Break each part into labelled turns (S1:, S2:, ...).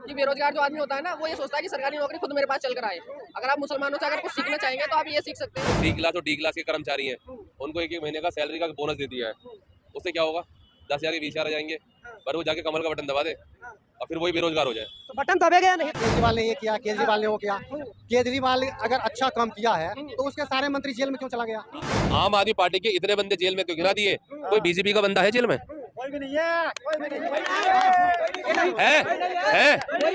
S1: कि बेरोजगार जो आदमी होता है ना, वो ये सोचता है कि सरकारी नौकरी खुद मेरे पास चल कर आए। अगर आप मुसलमानों से अगर कुछ सीखना चाहेंगे तो आप ये सीख सकते हैं।
S2: डी क्लास और डी क्लास के कर्मचारी हैं, उनको एक महीने का सैलरी का बोनस दे दिया है। उससे क्या होगा? 10,000 के 20,000 आ जाएंगे, पर वो जाके कमल का बटन दबा दे और फिर वही बेरोजगार हो जाए।
S3: तो बटन दबेगा या नहीं?
S4: केजरीवाल ने ये किया, केजरीवाल ने वो किया। केजरीवाल अगर अच्छा काम किया है तो उसके सारे मंत्री जेल में क्यों चला गया?
S2: आम आदमी पार्टी के इतने बंदे जेल में क्यों गिरा दिए? कोई बीजेपी का बंदा है जेल में?
S4: कोई भी नहीं है, कोई भी नहीं
S2: है?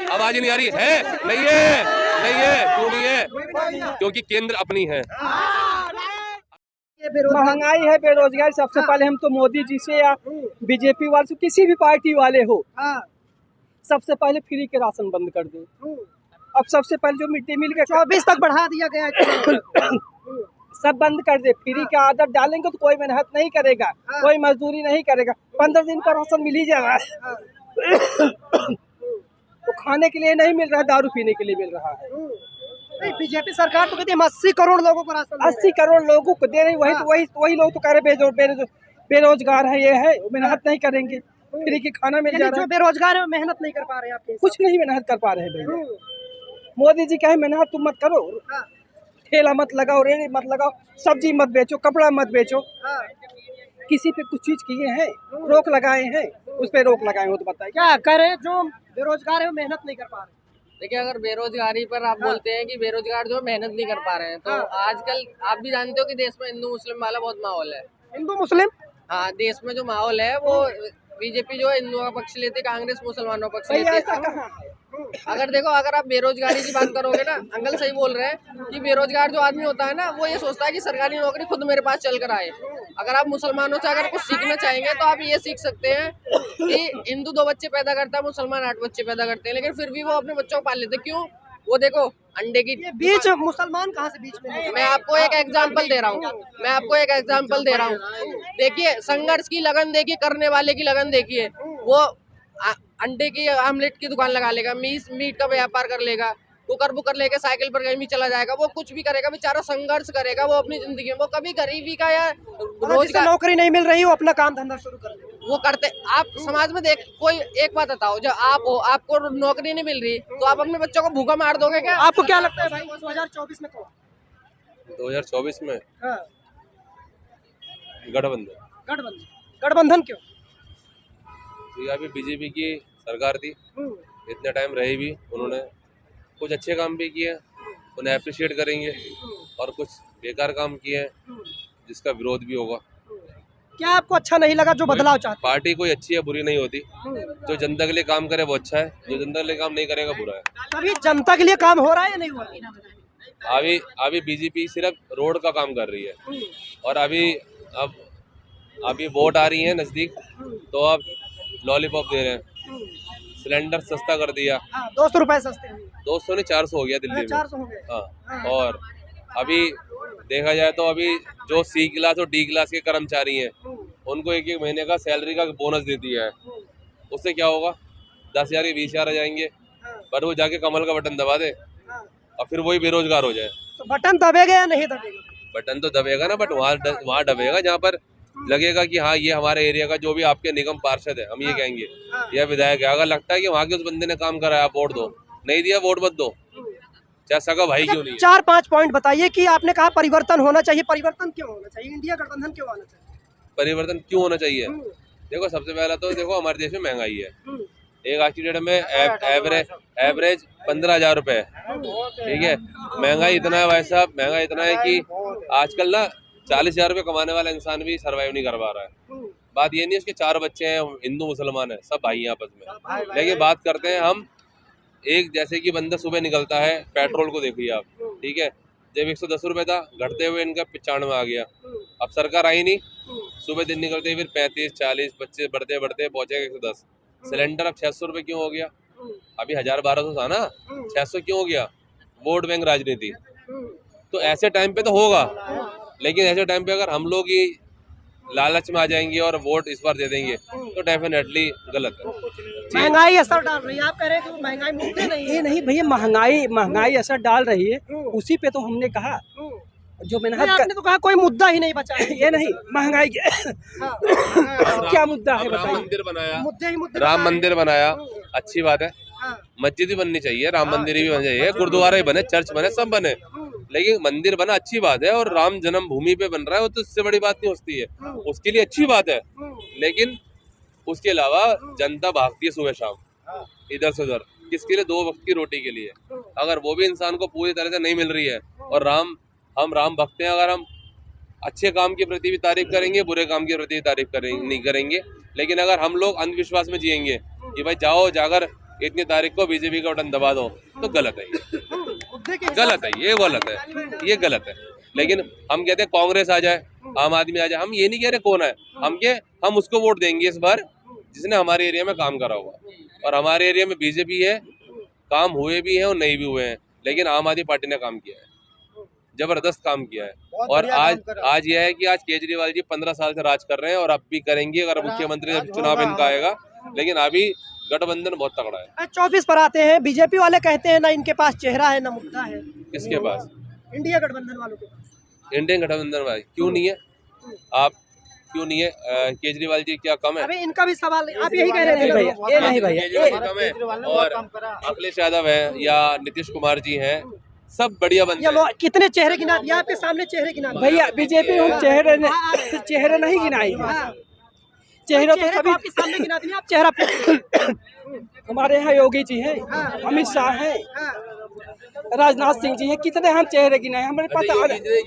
S2: आवाज नहीं आ रही है? नहीं है, नहीं है, क्यों नहीं है? क्योंकि केंद्र अपनी है।
S3: महंगाई है, बेरोजगारी। सबसे पहले हम तो मोदी जी से या बीजेपी वाले से, किसी भी पार्टी वाले हो, सबसे पहले फ्री के राशन बंद कर दें। अब सबसे पहले जो मिड डे मील के
S4: 24 तक बढ़ा दिया गया है।
S3: सब बंद कर दे। फ्री की आदत डालेंगे तो कोई मेहनत नहीं करेगा, कोई मजदूरी नहीं करेगा। 15 दिन का राशन मिल ही जाएगा। तो खाने के लिए नहीं मिल रहा है, दारू पीने के लिए मिल रहा है।
S4: बीजेपी सरकार तो कहती है 80 करोड़ लोगों को राशन
S3: 80 करोड़ लोगों को दे रही। वही लोग तो कह रहे बेरोजगार है, ये है, मेहनत नहीं करेंगे, फ्री की खाना मिल जा रहा है।
S4: जो बेरोजगार है वो मेहनत नहीं कर पा रहे हैं आपके?
S3: कुछ नहीं मेहनत कर पा रहे हैं भैया। मोदी जी कहे मेहनत तुम मत करो, ठेला मत लगाओ, रेड़ी मत लगाओ, सब्जी मत बेचो, कपड़ा मत बेचो। किसी पे कुछ चीज किए हैं, रोक लगाए हैं, उस पे रोक लगाए हो तो बताइए
S4: क्या करें? जो बेरोजगार है वो मेहनत नहीं कर पा रहे।
S1: देखिए, अगर बेरोजगारी पर आप बोलते हैं कि बेरोजगार जो मेहनत नहीं कर पा रहे हैं, तो आजकल आप भी जानते हो कि देश में हिंदू मुस्लिम वाला बहुत माहौल है।
S4: हिंदू मुस्लिम?
S1: हाँ, देश में जो माहौल है वो बीजेपी जो है हिंदुओं का पक्ष लेती, कांग्रेस मुसलमानों का पक्ष लेती है। अगर देखो, अगर आप बेरोजगारी की बात करोगे ना, अंकल सही बोल रहे हैं कि बेरोजगार जो आदमी होता है ना, वो ये सोचता है कि सरकारी नौकरी खुद मेरे पास चल कर आए। अगर आप मुसलमानों से अगर कुछ सीखना चाहेंगे तो आप ये सीख सकते हैं कि हिंदू 2 बच्चे पैदा करता है, मुसलमान 8 बच्चे पैदा करते हैं, लेकिन फिर भी वो अपने बच्चों को पाल लेते। क्यों? वो देखो, अंडे की
S4: बीच मुसलमान कहाँ से बीच में?
S1: मैं आपको एक एग्जांपल दे रहा हूँ, देखिए, संघर्ष की लगन देखिए, करने वाले की लगन देखिए। वो अंडे की आमलेट की दुकान लगा लेगा, मीट का व्यापार कर लेगा, कुकर बुकर लेके साइकिल पर कहीं भी चला जाएगा, वो कुछ भी करेगा, बेचारा संघर्ष करेगा वो अपनी जिंदगी में। वो कभी गरीबी का या रोज का
S4: नौकरी नहीं मिल रही, वो अपना काम धंधा शुरू कर दे।
S1: वो करते। आप समाज में देख, कोई एक बात बताओ, जब आप हो, आपको नौकरी नहीं मिल रही तो आप अपने बच्चों को भूखा मार दोगे क्या?
S4: आपको क्या लगता है भाई 2024 में कौन?
S2: 2024 में गठबंधन।
S4: गठबंधन क्यों?
S2: अभी बीजेपी की सरकार थी, इतने टाइम रही भी, उन्होंने कुछ अच्छे काम भी किए, उन्हें अप्रिशिएट करेंगे, और कुछ बेकार काम किए हैं जिसका विरोध भी होगा।
S4: क्या आपको अच्छा नहीं लगा जो बदलाव चाहते?
S2: पार्टी कोई अच्छी या बुरी नहीं होती, जो जनता के लिए काम करे वो अच्छा है, जो जनता के लिए काम नहीं करेगा बुरा है।
S4: अभी जनता के लिए काम हो रहा है या नहीं हो रहा है?
S2: अभी बीजेपी सिर्फ रोड का काम कर रही है, और अभी वोट आ रही है नजदीक, तो अब लॉलीपॉप दे रहे हैं, सिलेंडर सस्ता कर दिया।
S4: 200 रुपए सस्ते हैं।
S2: 200 नहीं 400 हो गया दिल्ली में।
S4: 400 हो गए।
S2: हाँ, और अभी देखा जाए तो अभी जो C क्लास और D क्लास के कर्मचारी हैं, उनको एक महीने का सैलरी का बोनस दे दिया है। उससे क्या होगा? 10,000 के 20,000 आ जाएंगे, पर वो जाके कमल का बटन दबा दे और फिर वही बेरोजगार हो जाए।
S4: तो बटन दबेगा या नहीं दबेगा?
S2: बटन तो दबेगा ना, बट वहाँ दबेगा जहाँ पर लगेगा कि हाँ, ये हमारे एरिया का जो भी आपके निगम पार्षद है, हम ये कहेंगे, या विधायक है, अगर लगता है कि वहाँ के उस बंदे ने काम कराया, आप वोट दो। नहीं दिया, वोट मत दो, चाहे सगा भाई क्यों नहीं है।
S4: 4-5 पॉइंट बताइए कि आपने कहा परिवर्तन होना चाहिए। परिवर्तन क्यों होना चाहिए? इंडिया गठबंधन क्यों आना चाहिए?
S2: परिवर्तन क्यों होना चाहिए? देखो, सबसे पहला तो देखो, हमारे देश में महंगाई है। एक आज की डेट में एवरेज 15,000 रुपए है, ठीक है। महंगाई इतना है भाई साहब, महंगाई इतना है कि आजकल ना 40,000 रुपये कमाने वाला इंसान भी सर्वाइव नहीं कर पा रहा है। बात ये नहीं, उसके 4 बच्चे हैं, हिंदू मुसलमान है, सब भाई हैं आपस में, लेकिन बात करते हैं हम एक, जैसे कि बंदा सुबह निकलता है, पेट्रोल को देखिए आप, ठीक है, जब 110 रुपये था, घटते हुए इनका 95 आ गया। अब सरकार आई नहीं, सुबह दिन निकलते फिर 35, 40, 25 बढ़ते बढ़ते पहुंचेगा 110। सिलेंडर अब 600 रुपये क्यों हो गया? अभी 1,000-1,200 था ना, 600 क्यों हो गया? वोट बैंक राजनीति। तो ऐसे टाइम पे तो होगा, लेकिन ऐसे टाइम पे अगर हम लोग ही लालच में आ जाएंगे और वोट इस बार दे देंगे तो डेफिनेटली गलत है।
S4: महंगाई असर डाल रही है, आप कह रहे हैं कि महंगाई मुद्दे नहीं है।
S3: ये नहीं भैया, महंगाई असर डाल रही है, उसी पे तो हमने कहा जो मेहनत
S4: आपने तो कहा कोई मुद्दा ही नहीं बचा है।
S3: ये नहीं, महंगाई क्या मुद्दा है
S2: राम
S3: बताइए?
S2: मंदिर बनाया,
S4: मुद्दे ही मुद्दे
S2: राम मंदिर बनाया, अच्छी बात है, मस्जिद भी बननी चाहिए, राम मंदिर भी बनना चाहिए, गुरुद्वारा भी बने, चर्च बने, सब बने, लेकिन मंदिर बना अच्छी बात है, और राम जन्मभूमि पे बन रहा है वो तो इससे बड़ी बात नहीं होती है, उसके लिए अच्छी बात है। लेकिन उसके अलावा जनता भागती है सुबह शाम इधर से उधर, किसके लिए? 2 वक्त की रोटी के लिए। अगर वो भी इंसान को पूरी तरह से नहीं मिल रही है, और हम राम भक्त हैं, अगर हम अच्छे काम के प्रति भी तारीफ करेंगे, बुरे काम के प्रति भी तारीफ करेंगे नहीं करेंगे, लेकिन अगर हम लोग अंधविश्वास में जिएंगे कि भाई जाओ जाकर इतनी तारीख को बीजेपी का बटन दबा दो, तो गलत है, गलत है, ये गलत है, ये गलत है। लेकिन हम कहते हैं कांग्रेस आ जाए, आम आदमी आ जाए, हम ये नहीं कह रहे कौन है, हम उसको वोट देंगे इस बार जिसने हमारे एरिया में काम करा हुआ, और हमारे एरिया में बीजेपी है, काम हुए भी हैं और नहीं भी हुए हैं, लेकिन आम आदमी पार्टी ने काम किया है, जबरदस्त काम किया है। और आज यह है कि आज केजरीवाल जी 15 साल से राज कर रहे हैं, और अब भी करेंगे अगर मुख्यमंत्री जब चुनाव इनका आएगा, लेकिन अभी गठबंधन बहुत तगड़ा है।
S5: 24 पर आते हैं, बीजेपी वाले कहते हैं ना इनके पास चेहरा है ना मुद्दा है।
S2: किसके पास?
S5: इंडिया गठबंधन वालों के पास।
S2: इंडियन गठबंधन वाले क्यों नहीं है? आप क्यों नहीं है? केजरीवाल जी क्या कम है?
S5: अभी इनका भी सवाल आप यही कह रहे थे भैया, ये नहीं भैया,
S2: केजरीवाल कम है, और अखिलेश यादव है या नीतीश कुमार जी हैं, सब बढ़िया बनते हैं।
S5: कितने चेहरे गिना दिए आपके सामने? चेहरे गिना
S3: भैया बीजेपी हम चेहरे नहीं गिनाएंगे, चेहरे तो सभी
S5: आपके सामने गिना दिए, आप चेहरा
S3: हमारे यहाँ योगी जी हैं, अमित शाह हैं, राजनाथ सिंह जी हैं, कितने हम चेहरे गिनाए हमें पता।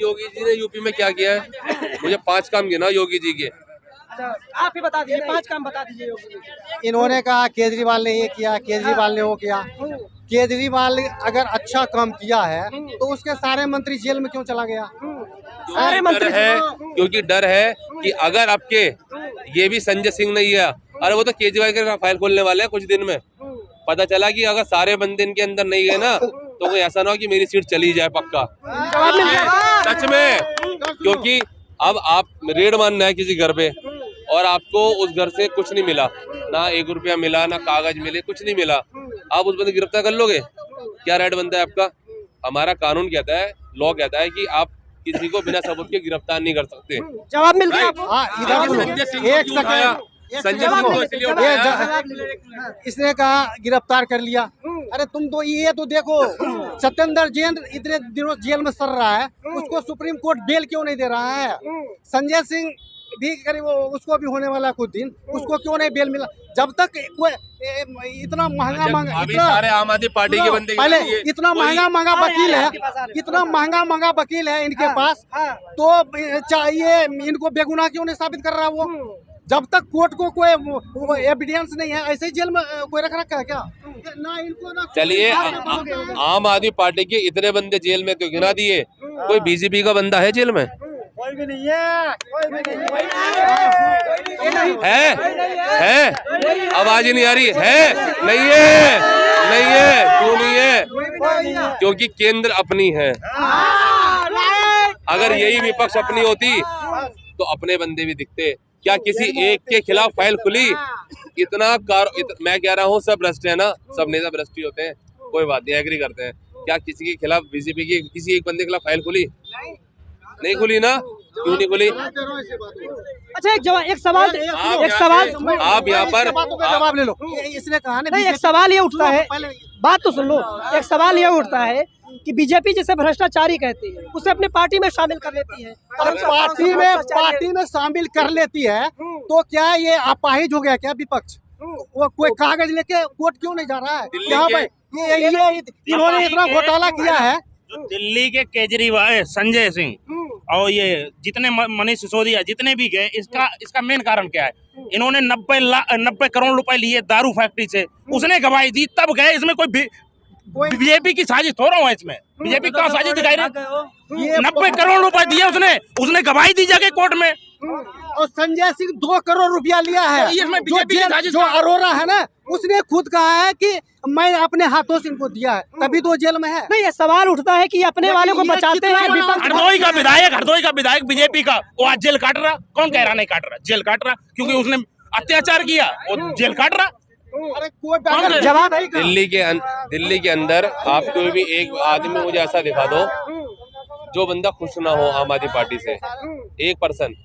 S2: योगी जी ने यूपी में क्या किया है? मुझे 5 काम गिना योगी जी के।
S5: आप ही बता दीजिए, 5 काम बता दीजिए योगी जी।
S4: इन्होंने कहा केजरीवाल ने ये किया, केजरीवाल ने वो किया। केजरीवाल अगर अच्छा काम किया है तो उसके सारे मंत्री जेल में क्यों चला गया?
S5: सारे मंत्री
S2: है क्योंकि डर है कि अगर आपके ये भी संजय सिंह नहीं है, अरे वो तो केजरीवाल के फाइल खोलने वाले हैं कुछ दिन में, पता चला कि अगर सारे बंदे इनके अंदर नहीं गए ना तो कोई ऐसा ना हो कि मेरी सीट चली जाए पक्का, सच में। क्योंकि अब आप रेड मारना है किसी घर पे और आपको उस घर से कुछ नहीं मिला, ना 1 रुपया मिला, ना कागज मिले, कुछ नहीं मिला, आप उस बंदे गिरफ्तार कर लोगे? क्या राइट बनता है आपका? हमारा कानून कहता है, लॉ कहता है कि आप किसी को बिना सबूत के गिरफ्तार नहीं कर सकते।
S5: जवाब मिल गया।
S2: संजय सिंह एक सेकंड, संजय सिंह को इसलिए उठाया,
S4: इसने कहा गिरफ्तार कर लिया। अरे तुम तो ये तो देखो, सत्येंद्र जैन इतने दिनों जेल में सड़ रहा है, उसको सुप्रीम कोर्ट बेल क्यों नहीं दे रहा है? संजय सिंह भी करीब उसको भी होने वाला कुछ दिन, उसको क्यों नहीं बेल मिला? जब तक कोई इतना महंगा
S2: अभी सारे आम आदमी पार्टी के बंदे
S4: पहले इतना महंगा वकील है, इतना महंगा वकील है इनके पास, तो चाहिए इनको बेगुनाह क्यों नहीं साबित कर रहा वो? जब तक कोर्ट को कोई एविडेंस नहीं है, ऐसे ही जेल में कोई रख रखा है क्या? ना इनको ना।
S2: चलिए, आम आदमी पार्टी के इतने बंदे जेल में क्यों गिना दिए? कोई बीजेपी का बंदा है जेल में?
S4: कोई भी नहीं है, कोई भी नहीं
S2: है? आवाज ही नहीं आ रही है? नहीं है, नहीं है, क्यों नहीं है? क्योंकि केंद्र अपनी है। अगर यही विपक्ष अपनी होती तो अपने बंदे भी दिखते। क्या किसी एक के खिलाफ फाइल खुली? मैं कह रहा हूँ सब भ्रष्ट है ना, सब नेता भ्रष्ट ही होते हैं, कोई बात नहीं, एग्री करते हैं। क्या किसी के खिलाफ बीजेपी की किसी एक बंदे के खिलाफ फाइल खुली? नहीं खुली ना, क्यों नहीं खुली?
S5: अच्छा, एक सवाल
S2: आप यहाँ पर
S4: जवाब ले लो। इसने कहा
S5: नहीं, एक सवाल ये उठता है, बात तो सुन लो। एक सवाल ये उठता है कि बीजेपी जिसे भ्रष्टाचारी कहती है उसे अपने पार्टी में शामिल कर लेती है।
S4: पार्टी में शामिल कर लेती है तो क्या ये अपाहिज हो गया क्या विपक्ष? वो कोई कागज लेके कोर्ट क्यों नहीं जा रहा है? यहाँ पे ये इन्होंने इतना घोटाला किया है।
S6: दिल्ली के केजरीवाल, संजय सिंह और ये जितने मनीष सिसोदिया जितने भी गए, इसका मेन कारण क्या है? इन्होंने 90 करोड़ रुपए लिए दारू फैक्ट्री से, उसने गवाही दी तब गए। इसमें कोई बीजेपी की साजिश थोड़ा हुआ, इसमें बीजेपी का साजिश दिखाई रही। 90 करोड़ रुपए दिए उसने गवाही दी जाके कोर्ट में।
S4: और संजय सिंह 2 करोड़ रुपया लिया है। जो अरोरा है ना, उसने खुद कहा है कि मैं अपने हाथों से इनको दिया है, तभी तो जेल में है।
S5: नहीं, ये सवाल उठता है कि अपने वाले को बचाते हैं।
S6: हरदोई का विधायक बीजेपी का, वो आज जेल काट रहा। कौन कह रहा नहीं काट रहा? जेल काट रहा क्योंकि उसने अत्याचार किया, वो जेल काट रहा।
S4: अरे कोई जवाब है?
S2: दिल्ली के अंदर आपको भी एक आदमी मुझे ऐसा दिखा दो जो बंदा खुश ना हो आम आदमी पार्टी से, 1%